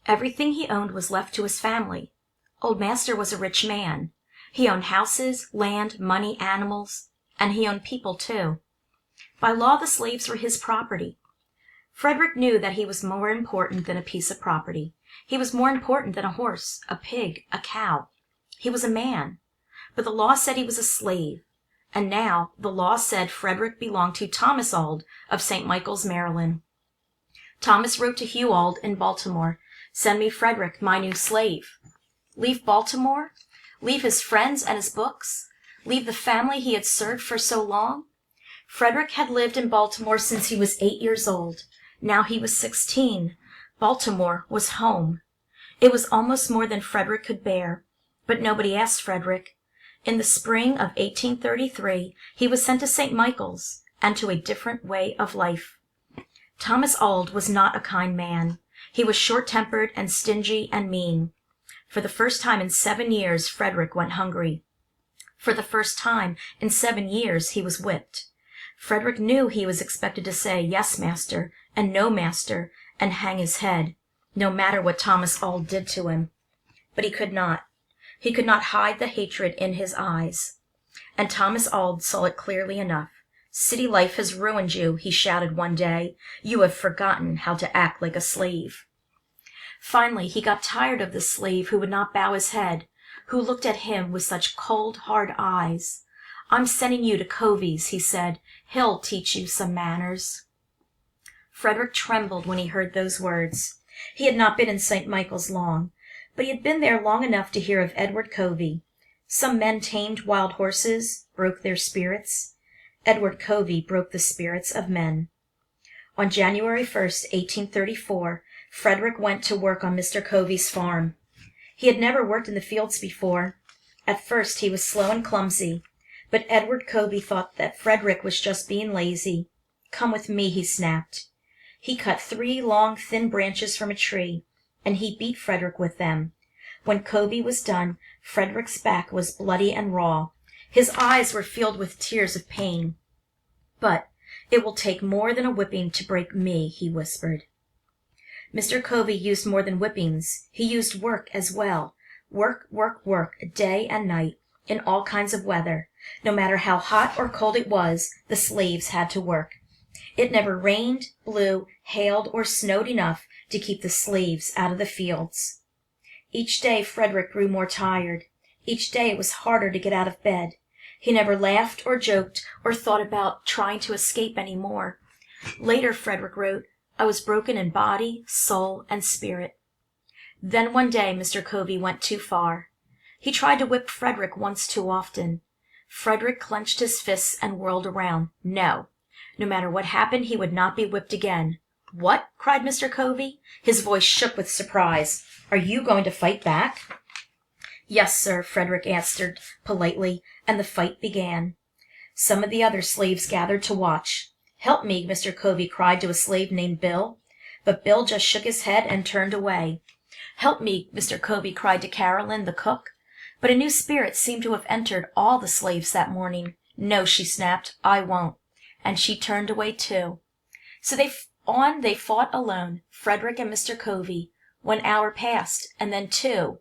Everything he owned was left to his family. Old Master was a rich man. He owned houses, land, money, animals, and he owned people too. By law, the slaves were his property. Frederick knew that he was more important than a piece of property. He was more important than a horse, a pig, a cow. He was a man. But the law said he was a slave. And now the law said Frederick belonged to Thomas Auld of St. Michael's, Maryland. Thomas wrote to Hugh Auld in Baltimore, "Send me Frederick, my new slave." Leave Baltimore? Leave his friends and his books? Leave the family he had served for so long? Frederick had lived in Baltimore since he was 8 years old. Now he was 16. Baltimore was home. It was almost more than Frederick could bear. But nobody asked Frederick. In the spring of 1833, he was sent to St. Michael's and to a different way of life. Thomas Auld was not a kind man. He was short-tempered and stingy and mean. For the first time in 7 years, Frederick went hungry. For the first time in 7 years, he was whipped. Frederick knew he was expected to say, "Yes, master," and "No, master," and hang his head, no matter what Thomas Auld did to him. But he could not. He could not hide the hatred in his eyes. And Thomas Auld saw it clearly enough. "City life has ruined you," he shouted one day. "You have forgotten how to act like a slave." Finally, he got tired of the slave who would not bow his head, who looked at him with such cold, hard eyes. "I'm sending you to Covey's," he said. "He'll teach you some manners." Frederick trembled when he heard those words. He had not been in St. Michael's long, but he had been there long enough to hear of Edward Covey. Some men tamed wild horses, broke their spirits. Edward Covey broke the spirits of men. On January 1st, 1834, Frederick went to work on Mr. Covey's farm. He had never worked in the fields before. At first he was slow and clumsy, but Edward Covey thought that Frederick was just being lazy. "Come with me," he snapped. He cut 3 long, thin branches from a tree, and he beat Frederick with them. When Covey was done, Frederick's back was bloody and raw. His eyes were filled with tears of pain. "But it will take more than a whipping to break me," he whispered. Mr. Covey used more than whippings. He used work as well. Work, work, work, day and night, in all kinds of weather. No matter how hot or cold it was, the slaves had to work. It never rained, blew, hailed, or snowed enough to keep the slaves out of the fields. Each day Frederick grew more tired. Each day it was harder to get out of bed. He never laughed or joked or thought about trying to escape any more. Later, Frederick wrote, "I was broken in body, soul, and spirit." Then one day Mr. Covey went too far. He tried to whip Frederick once too often. Frederick clenched his fists and whirled around. No. No matter what happened, he would not be whipped again. "What?" cried Mr. Covey. His voice shook with surprise. "Are you going to fight back?" "Yes, sir," Frederick answered politely, and the fight began. Some of the other slaves gathered to watch. "Help me," Mr. Covey cried to a slave named Bill. But Bill just shook his head and turned away. "Help me," Mr. Covey cried to Carolyn, the cook. But a new spirit seemed to have entered all the slaves that morning. "No," she snapped, "I won't." And she turned away too. So they fought alone, Frederick and Mr. Covey. 1 hour passed, and then 2.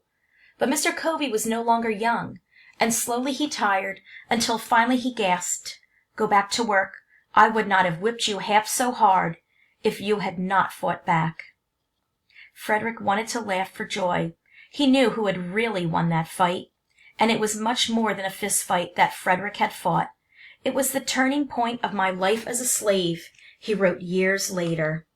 But Mr. Covey was no longer young, and slowly he tired, until finally he gasped, "Go back to work. I would not have whipped you half so hard if you had not fought back." Frederick wanted to laugh for joy. He knew who had really won that fight, and it was much more than a fist fight that Frederick had fought. It was the turning point of my life as a slave, he wrote years later.